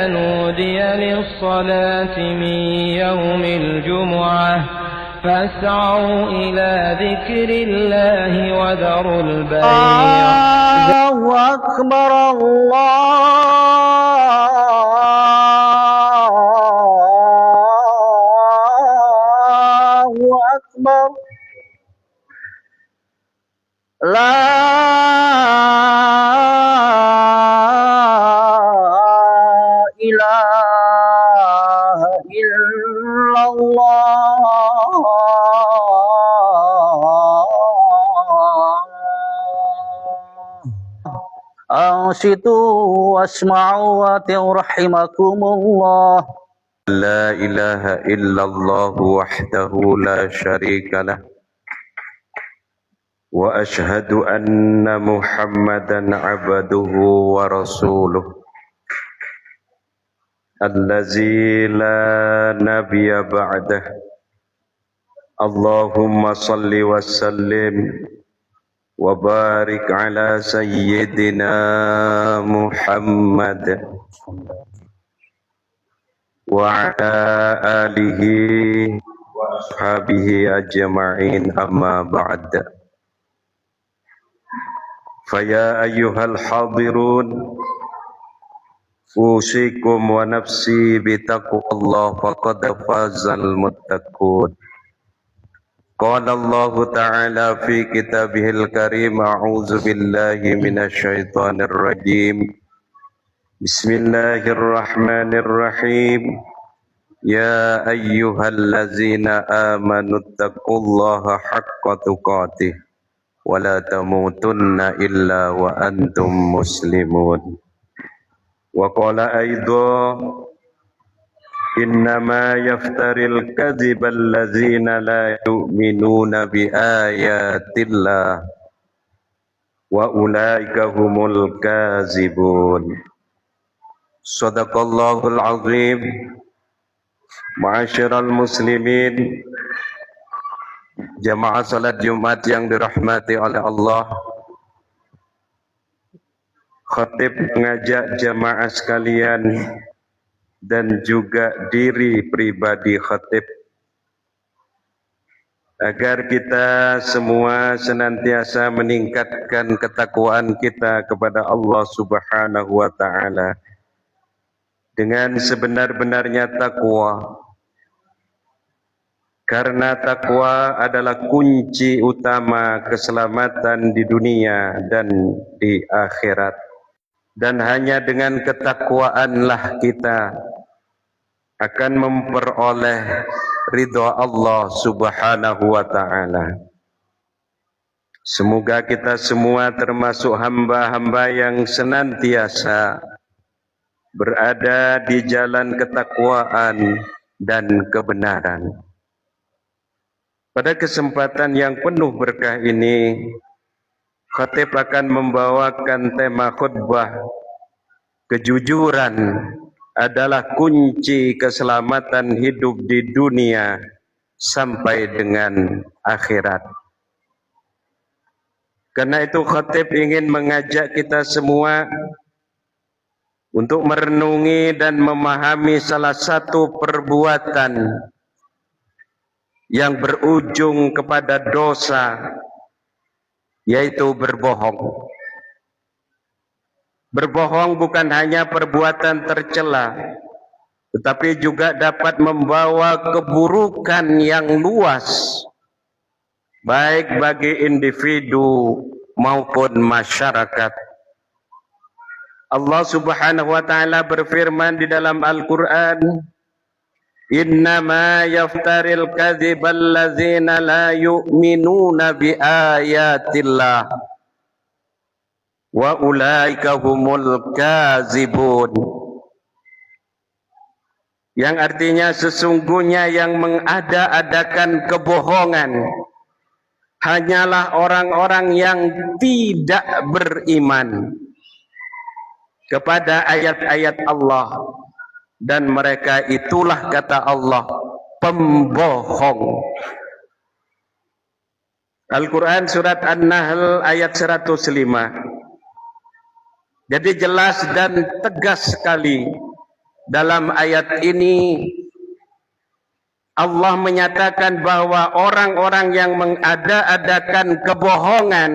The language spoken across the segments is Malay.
نودي للصلاة من يوم الجمعة فاسعوا إلى ذكر الله وذروا البيع. الله أكبر الله أكبر لا إله إلا الله أنصتوا واسمعوا وأطيعوا رحمكم الله. لا إله إلا الله وحده لا شريك له وأشهد أن محمدا عبده ورسوله الذي لا نبي بعده. اللهم صل وسلم وبارك على سيدنا محمد وعلى آله وأصحابه أجمعين أما بعد. فيا أيها الحاضرون أوصيكم ونفسي بتقوى الله فقد فاز المتقون. قال الله تعالى في كتابه الكريم أعوذ بالله من الشيطان الرجيم بسم الله الرحمن الرحيم يا أيها الذين آمنوا اتقوا الله حق تقاته ولا تموتن إلا وأنتم مسلمون. وقال أيضا إنما يفتري الكذب الذين لا يؤمنون بآيات الله وأولئك هم الكاذبون. صدق الله العظيم. Ma'asyiral muslimin, jamaah salat Jumat yang dirahmati oleh Allah, khatib mengajak jamaah sekalian dan juga diri pribadi khatib agar kita semua senantiasa meningkatkan ketakwaan kita kepada Allah Subhanahu wa taala dengan sebenar-benarnya takwa, karena takwa adalah kunci utama keselamatan di dunia dan di akhirat. Dan hanya dengan ketakwaanlah kita akan memperoleh ridha Allah Subhanahu wa taala. Semoga kita semua termasuk hamba-hamba yang senantiasa berada di jalan ketakwaan dan kebenaran. Pada kesempatan yang penuh berkah ini, khatib akan membawakan tema khutbah kejujuran adalah kunci keselamatan hidup di dunia sampai dengan akhirat. Karena itu khatib ingin mengajak kita semua untuk merenungi dan memahami salah satu perbuatan yang berujung kepada dosa, yaitu berbohong. Berbohong bukan hanya perbuatan tercela, tetapi juga dapat membawa keburukan yang luas, baik bagi individu maupun masyarakat. Allah Subhanahu wa taala berfirman di dalam Al-Qur'an, "Innama yaftaril kadhiba allazina la yu'minuna bi ayatillah wa ulaika humul kazibun." Yang artinya sesungguhnya yang mengada-adakan kebohongan hanyalah orang-orang yang tidak beriman kepada ayat-ayat Allah, dan mereka itulah, kata Allah, pembohong. Al-Quran surat An-Nahl ayat 105. Jadi jelas dan tegas sekali dalam ayat ini Allah menyatakan bahwa orang-orang yang mengada-adakan kebohongan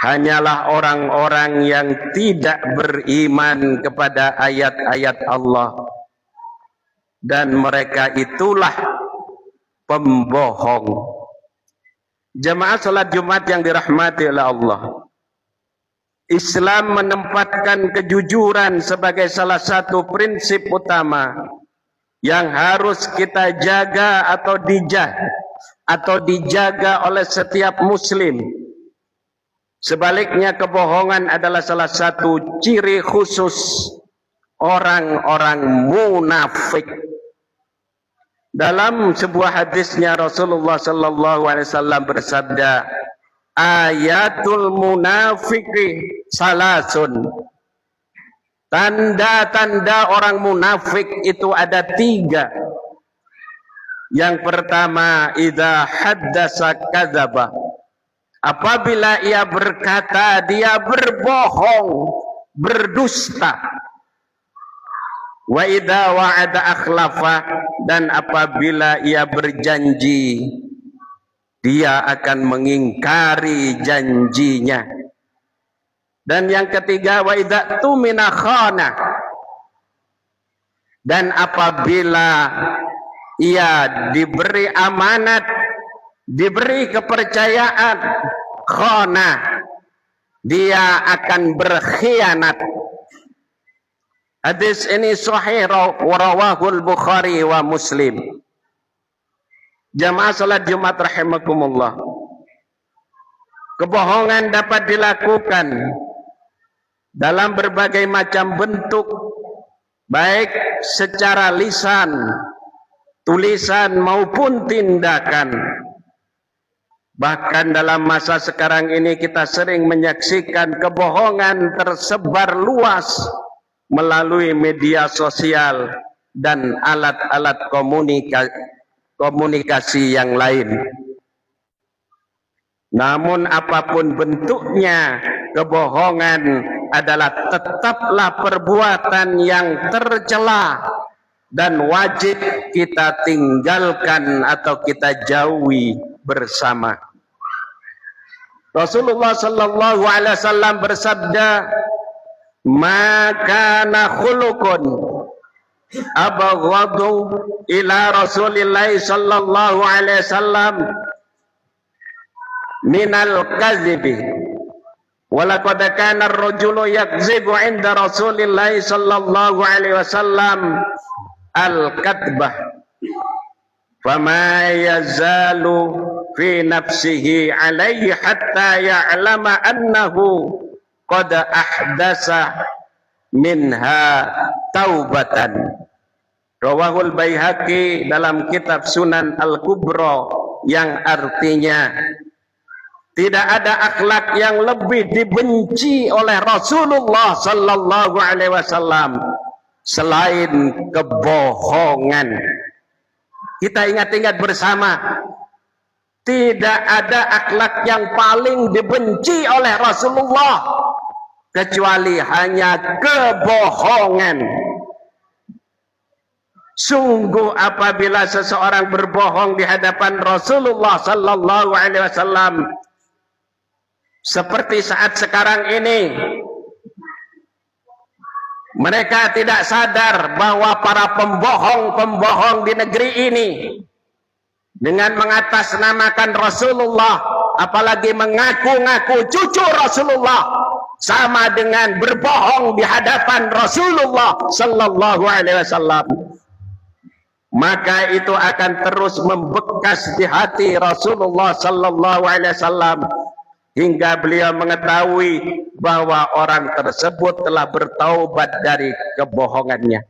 hanyalah orang-orang yang tidak beriman kepada ayat-ayat Allah, dan mereka itulah pembohong. Jemaah salat Jumat yang dirahmati oleh Allah, Islam menempatkan kejujuran sebagai salah satu prinsip utama yang harus kita jaga atau dijaga oleh setiap muslim. Sebaliknya, kebohongan adalah salah satu ciri khusus orang-orang munafik. Dalam sebuah hadisnya Rasulullah sallallahu alaihi wasallam bersabda, ayatul munafiki salasun. Tanda-tanda orang munafik itu ada 3. Yang pertama, idza haddasa kadzaba. Apabila ia berkata, dia berbohong, berdusta. Wa idza wa'ada akhlafa, dan apabila ia berjanji, dia akan mengingkari janjinya. Dan yang ketiga, wa idza tumina khana, dan apabila ia diberi amanat, diberi kepercayaan, khana, dia akan berkhianat. Hadis ini sahih rawahul Bukhari wa Muslim. Jamaah salat Jumat rahimakumullah, kebohongan dapat dilakukan dalam berbagai macam bentuk, baik secara lisan, tulisan maupun tindakan. Bahkan dalam masa sekarang ini kita sering menyaksikan kebohongan tersebar luas melalui media sosial dan alat-alat komunikasi yang lain. Namun apapun bentuknya, kebohongan adalah tetaplah perbuatan yang tercela dan wajib kita tinggalkan atau kita jauhi bersama. Rasulullah sallallahu alaihi wasallam bersabda, "Ma kana khuluqun abghadu ila Rasulillah sallallahu alaihi wasallam minal kadhibi wa laqad kana ar-rajulu yakzibu 'inda Rasulillah sallallahu alaihi wasallam al-kadbah fama yazalu fi nafsihi alaihi hatta ya'lama annahu qad ahdasa minha taubatan." Rawahul Baihaqi dalam kitab Sunan Al-Kubra, yang artinya tidak ada akhlak yang lebih dibenci oleh Rasulullah sallallahu alaihi wasallam selain kebohongan. Kita ingat-ingat bersama, tidak ada akhlak yang paling dibenci oleh Rasulullah kecuali hanya kebohongan. Sungguh apabila seseorang berbohong di hadapan Rasulullah sallallahu alaihi wasallam seperti saat sekarang ini, mereka tidak sadar bahwa para pembohong-pembohong di negeri ini dengan mengatasnamakan Rasulullah, apalagi mengaku-ngaku cucu Rasulullah, sama dengan berbohong di hadapan Rasulullah sallallahu alaihi wasallam. Maka itu akan terus membekas di hati Rasulullah sallallahu alaihi wasallam hingga beliau mengetahui bahwa orang tersebut telah bertaubat dari kebohongannya.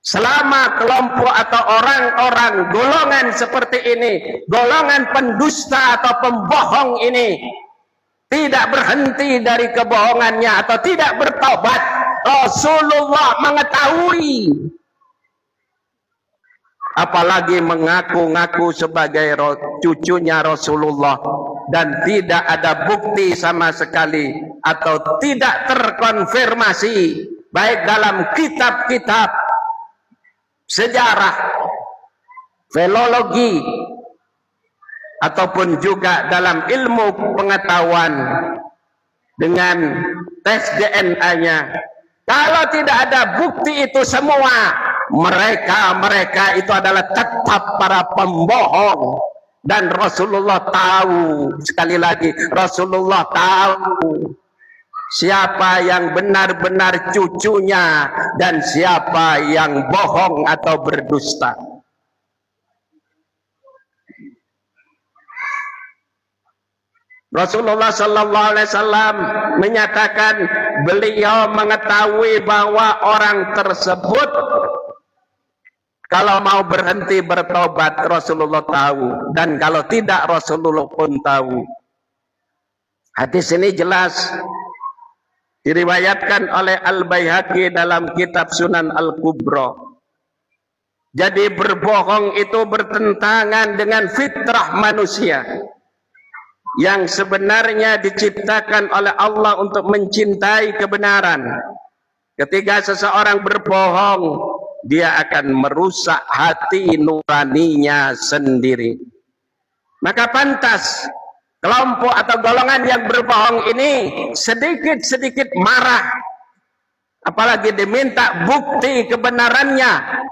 Selama kelompok atau orang-orang golongan seperti ini, golongan pendusta atau pembohong ini tidak berhenti dari kebohongannya atau tidak bertaubat, Rasulullah mengetahui. Apalagi mengaku-ngaku sebagai cucunya Rasulullah, dan tidak ada bukti sama sekali atau tidak terkonfirmasi baik dalam kitab-kitab sejarah, filologi, ataupun juga dalam ilmu pengetahuan dengan tes DNA-nya. Kalau tidak ada bukti itu semua, mereka itu adalah tetap para pembohong. Dan Rasulullah tahu, sekali lagi Rasulullah tahu siapa yang benar-benar cucunya dan siapa yang bohong atau berdusta. Rasulullah sallallahu alaihi wasallam menyatakan beliau mengetahui bahwa orang tersebut kalau mau berhenti bertobat Rasulullah tahu, dan kalau tidak Rasulullah pun tahu. Hadis ini jelas diriwayatkan oleh Al-Baihaqi dalam kitab Sunan Al-Kubra. Jadi berbohong itu bertentangan dengan fitrah manusia yang sebenarnya diciptakan oleh Allah untuk mencintai kebenaran. Ketika seseorang berbohong, dia akan merusak hati nuraninya sendiri. Maka pantas kelompok atau golongan yang berbohong ini sedikit-sedikit marah, apalagi diminta bukti kebenarannya,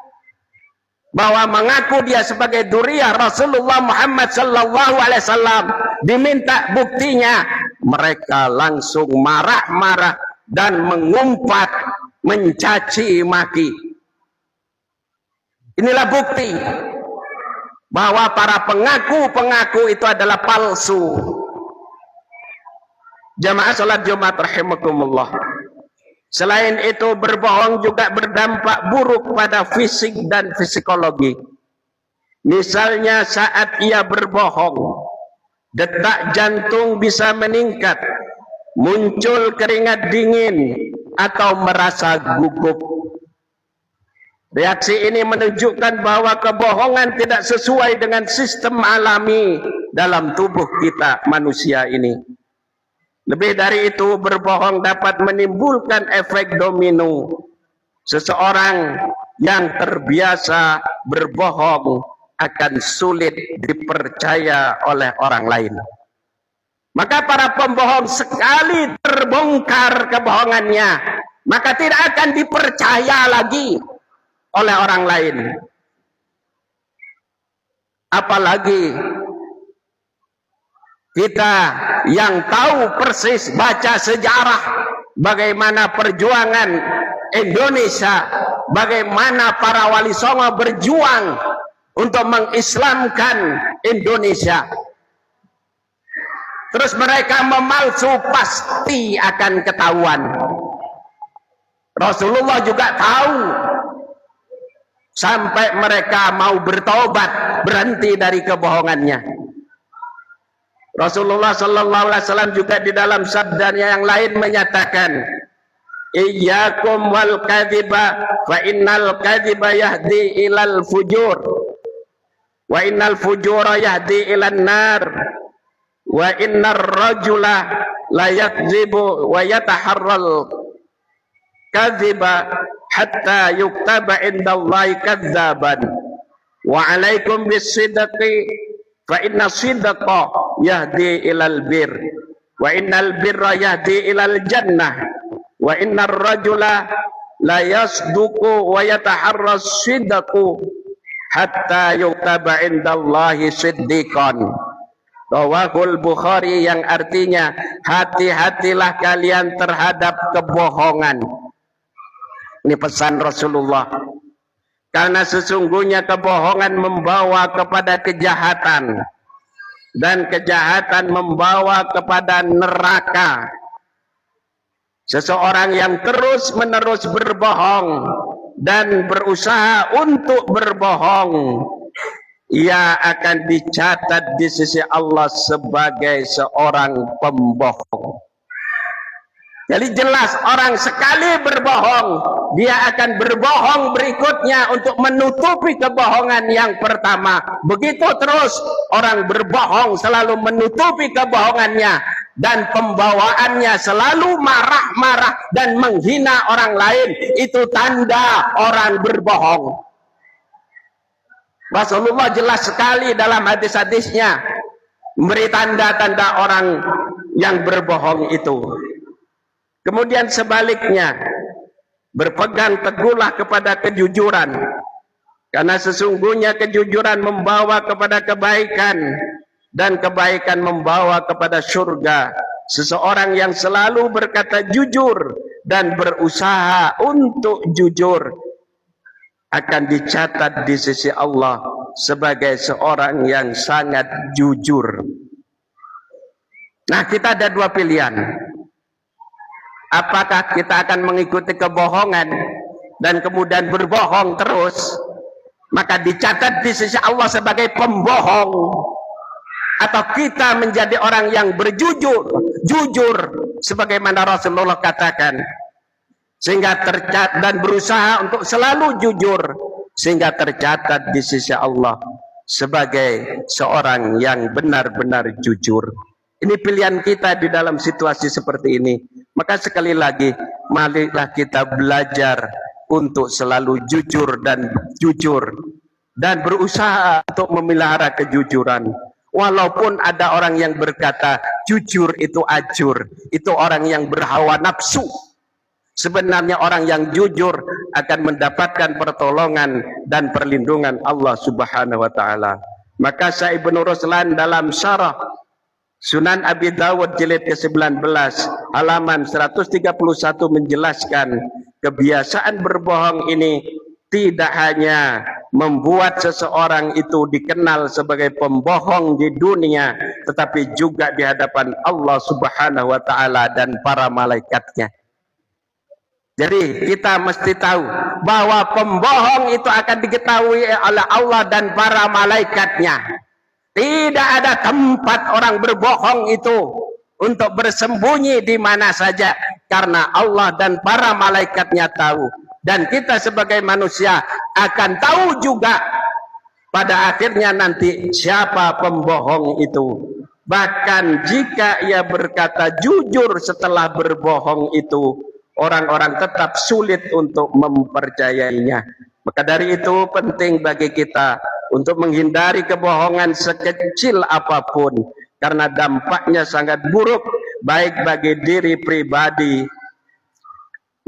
bahwa mengaku dia sebagai dzurriyyah Rasulullah Muhammad sallallahu alaihi wasallam, diminta buktinya, mereka langsung marah-marah dan mengumpat, mencaci maki. Inilah bukti bahwa para pengaku-pengaku itu adalah palsu. Jamaah salat Jumat rahimakumullah. Selain itu, berbohong juga berdampak buruk pada fisik dan psikologi. Misalnya saat ia berbohong, detak jantung bisa meningkat, muncul keringat dingin, atau merasa gugup. Reaksi ini menunjukkan bahwa kebohongan tidak sesuai dengan sistem alami dalam tubuh kita manusia ini. Lebih dari itu, berbohong dapat menimbulkan efek domino. Seseorang yang terbiasa berbohong akan sulit dipercaya oleh orang lain. Maka para pembohong sekali terbongkar kebohongannya, maka tidak akan dipercaya lagi oleh orang lain. Apalagi kita yang tahu persis, baca sejarah bagaimana perjuangan Indonesia, bagaimana para wali songo berjuang untuk mengislamkan Indonesia. Terus mereka memalsu, pasti akan ketahuan. Rasulullah juga tahu. Sampai mereka mau bertobat, berhenti dari kebohongannya. Rasulullah sallallahu alaihi wasallam juga di dalam sabdanya yang lain menyatakan, "Iyyakum wal kadhiba fa innal kadhiba yahdi ilal fujur wa innal fujura yahdi ilan nar wa innar rajula la yakdzibu wa yataharral kadhiba hatta yuktaba indallahi kadzaban wa alaikum bisidqi fa inna sidqa yahdi ilal bir wa innal birra yahdi ilal jannah wa innar rajula la yasduqu wa yataharras sidqu hatta yuktaba indallahi siddiqan." Rawahul Bukhari, yang artinya hati-hatilah kalian terhadap kebohongan. Ini pesan Rasulullah. Karena sesungguhnya kebohongan membawa kepada kejahatan, dan kejahatan membawa kepada neraka. Seseorang yang terus-menerus berbohong dan berusaha untuk berbohong, ia akan dicatat di sisi Allah sebagai seorang pembohong. Jadi jelas orang sekali berbohong, dia akan berbohong berikutnya untuk menutupi kebohongan yang pertama. Begitu terus orang berbohong selalu menutupi kebohongannya, dan pembawaannya selalu marah-marah dan menghina orang lain. Itu tanda orang berbohong. Rasulullah jelas sekali dalam hadis-hadisnya memberi tanda-tanda orang yang berbohong itu. Kemudian sebaliknya, berpegang teguhlah kepada kejujuran, karena sesungguhnya kejujuran membawa kepada kebaikan, dan kebaikan membawa kepada surga. Seseorang yang selalu berkata jujur dan berusaha untuk jujur akan dicatat di sisi Allah sebagai seorang yang sangat jujur. Nah, kita ada dua pilihan. Apakah kita akan mengikuti kebohongan dan kemudian berbohong terus, maka dicatat di sisi Allah sebagai pembohong, atau kita menjadi orang yang berjujur, jujur sebagaimana Rasulullah katakan, sehingga tercatat, dan berusaha untuk selalu jujur sehingga tercatat di sisi Allah sebagai seorang yang benar-benar jujur. Ini pilihan kita di dalam situasi seperti ini. Maka sekali lagi, marilah kita belajar untuk selalu jujur dan berusaha untuk memelihara kejujuran. Walaupun ada orang yang berkata jujur itu ajur, itu orang yang berhawa nafsu. Sebenarnya orang yang jujur akan mendapatkan pertolongan dan perlindungan Allah Subhanahu wa taala. Maka Syekh Ibnu Ruslan dalam syarah Sunan Abi Dawud jilid ke-19 halaman 131 menjelaskan, kebiasaan berbohong ini tidak hanya membuat seseorang itu dikenal sebagai pembohong di dunia, tetapi juga di hadapan Allah Subhanahu wa taala dan para malaikatnya. Jadi kita mesti tahu bahwa pembohong itu akan diketahui oleh Allah dan para malaikatnya. Tidak ada tempat orang berbohong itu untuk bersembunyi di mana saja, karena Allah dan para malaikatnya tahu. Dan kita sebagai manusia akan tahu juga pada akhirnya nanti siapa pembohong itu. Bahkan jika ia berkata jujur setelah berbohong itu, orang-orang tetap sulit untuk mempercayainya. Maka dari itu penting bagi kita untuk menghindari kebohongan sekecil apapun, karena dampaknya sangat buruk baik bagi diri pribadi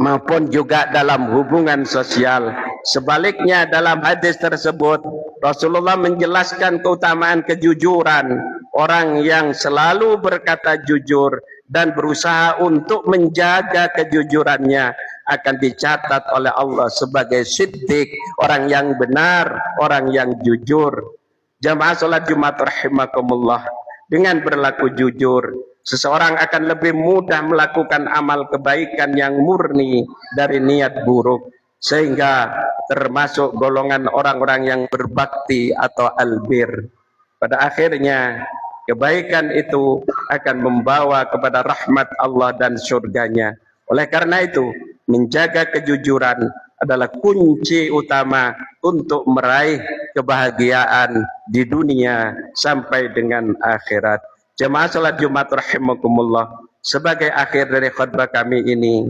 maupun juga dalam hubungan sosial. Sebaliknya dalam hadis tersebut Rasulullah menjelaskan keutamaan kejujuran. Orang yang selalu berkata jujur dan berusaha untuk menjaga kejujurannya akan dicatat oleh Allah sebagai siddiq, orang yang benar, orang yang jujur. Jamaah salat Jumat rahimakumullah, dengan berlaku jujur, seseorang akan lebih mudah melakukan amal kebaikan yang murni dari niat buruk, sehingga termasuk golongan orang-orang yang berbakti atau albir. Pada akhirnya kebaikan itu akan membawa kepada rahmat Allah dan surganya. Oleh karena itu, menjaga kejujuran adalah kunci utama untuk meraih kebahagiaan di dunia sampai dengan akhirat. Jemaah salat Jumat rahimakumullah, sebagai akhir dari khutbah kami ini,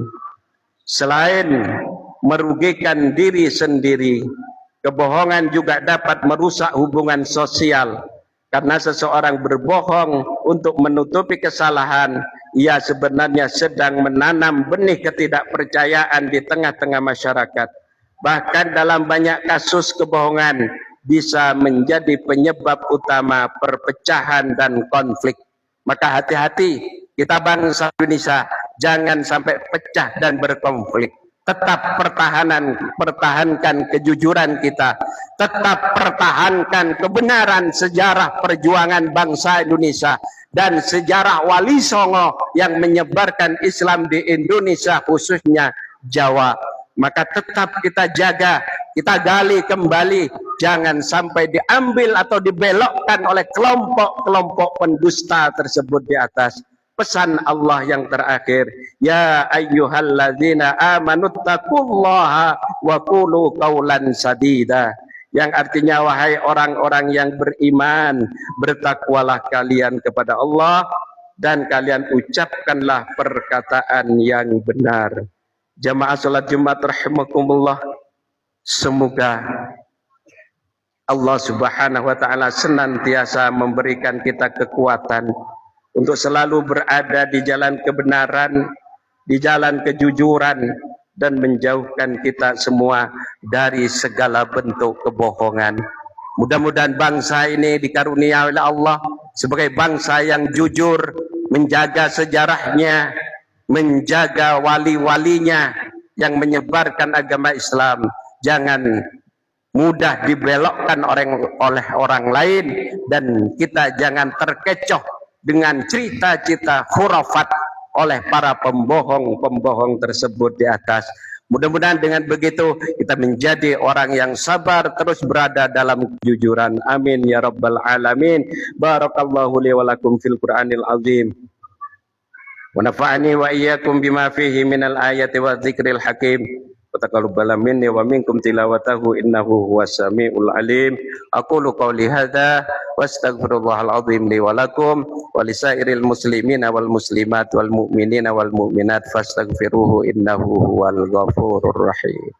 selain merugikan diri sendiri, kebohongan juga dapat merusak hubungan sosial. Karena seseorang berbohong untuk menutupi kesalahan, ia sebenarnya sedang menanam benih ketidakpercayaan di tengah-tengah masyarakat. Bahkan dalam banyak kasus kebohongan bisa menjadi penyebab utama perpecahan dan konflik. Maka hati-hati kita bangsa Indonesia, jangan sampai pecah dan berkonflik. Tetap pertahankan kejujuran kita, tetap pertahankan kebenaran sejarah perjuangan bangsa Indonesia dan sejarah Wali Songo yang menyebarkan Islam di Indonesia, khususnya Jawa. Maka tetap kita jaga, kita gali kembali, jangan sampai diambil atau dibelokkan oleh kelompok-kelompok pendusta tersebut di atas. pesan Allah yang terakhir, ya ayyuhalladzina amanuttaqullaha wa qulu qawlan sadida, yang artinya wahai orang-orang yang beriman, bertakwalah kalian kepada Allah dan kalian ucapkanlah perkataan yang benar. Jamaah salat Jumat rahimakumullah, semoga Allah Subhanahu wa taala senantiasa memberikan kita kekuatan untuk selalu berada di jalan kebenaran, di jalan kejujuran, dan menjauhkan kita semua dari segala bentuk kebohongan. Mudah-mudahan bangsa ini dikarunia oleh Allah sebagai bangsa yang jujur, menjaga sejarahnya, menjaga wali-walinya yang menyebarkan agama Islam. Jangan mudah dibelokkan oleh orang lain, dan kita jangan terkecoh dengan cerita-cerita khurafat oleh para pembohong-pembohong tersebut di atas. Mudah-mudahan dengan begitu kita menjadi orang yang sabar, terus berada dalam kejujuran. Amin ya rabbal alamin. Barakallahu li wa lakum fil Qur'anil azim. Wa nafa'ani wa iyyakum bima fihi minal ayati wa dzikril hakim. Taqabbal minni wa minkum tilawatahu innahu huwas samiul alim. Aqulu qawli hadza wastaghfirullahal azim li wa lakum wa lisairil muslimina wal muslimat wal mu'minina wal mu'minat fastaghfiruhu innahu huwal ghafurur rahim.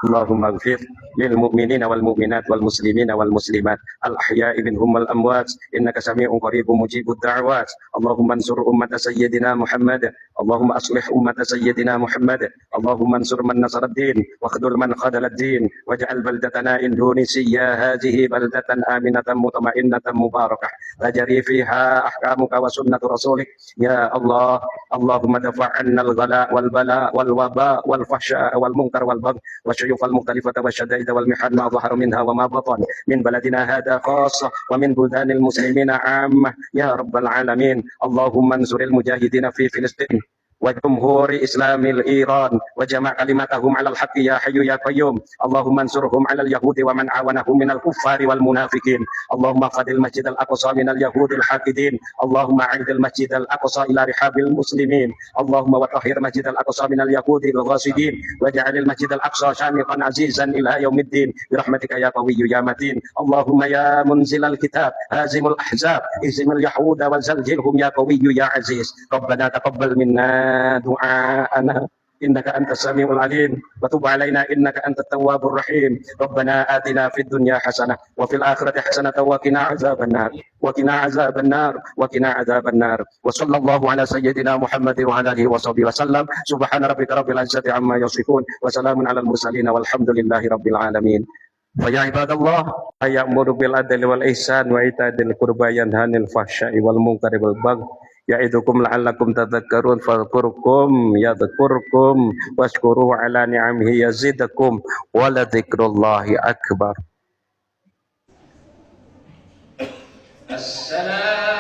Allahumma ighfir lil mu'minina wal mu'minat wal muslimina wal muslimat al ahya'i minhum wal amwat innaka sami'un qaribun mujibud da'wat. Allahumma ansur ummata sayyidina Muhammad, Allahumma aslih ummata sayyidina Muhammad, Allahumma ansur man nasara ad-din wa khudul man khadala ad-din waj'al baldatana Indonesia hadhihi baldatan aminatan mutma'innatan mubarakah tajri fiha ahkamuka wa sunnatu rasulik ya Allah. Allahumma dafa'anna al-ghala wal bala wal waba wal fahsya wal munkar wal bagh wa المختلفة والشدائد والمحن ما ظهر منها وما بطن من بلدنا هذا خاصة ومن بلدان المسلمين عامة يا رب العالمين. اللهم انصر المجاهدين في فلسطين وجمهور إسلام الإيران وجمع كلمتهم على الحق يا حي يا قيوم. اللهم انصرهم على اليهود ومن عاونهم من الكفار والمنافقين. اللهم خذ المسجد الأقصى من اليهود الحاقدين. اللهم أعد المسجد الأقصى إلى رحاب المسلمين. اللهم وطهر المسجد الأقصى من اليهود الغاصبين واجعل المسجد الأقصى شامخا عزيزا إلى يوم الدين برحمتك يا قوي يا متين. اللهم يا منزل الكتاب هازم الأحزاب اهزم اليهود وزلزلهم يا قوي يا عزيز. ربنا تقبل منا دعاءنا إنك أنت السميع العليم وتب علينا إنك أنت التواب الرحيم. ربنا آتنا في الدنيا حسنة وفي الآخرة حسنة وقنا عذاب النار وقنا عذاب النار وقنا عذاب النار. وصلى الله على سيدنا محمد وعلى آله وصحبه وسلم. سبحان ربك رب العزة عما يصفون وسلام على المرسلين والحمد لله رب العالمين. فيا عباد الله أيأمر بالعدل والإحسان وإيتاء ذي القربى ينهى عن الفحشاء والمنكر والبغي ya'idukum la'allakum tadhakkarun fadhkurkum yadhkurkum washkuru ala ni'amihi yazidakum wa la dzikrullahi akbar. Assalam.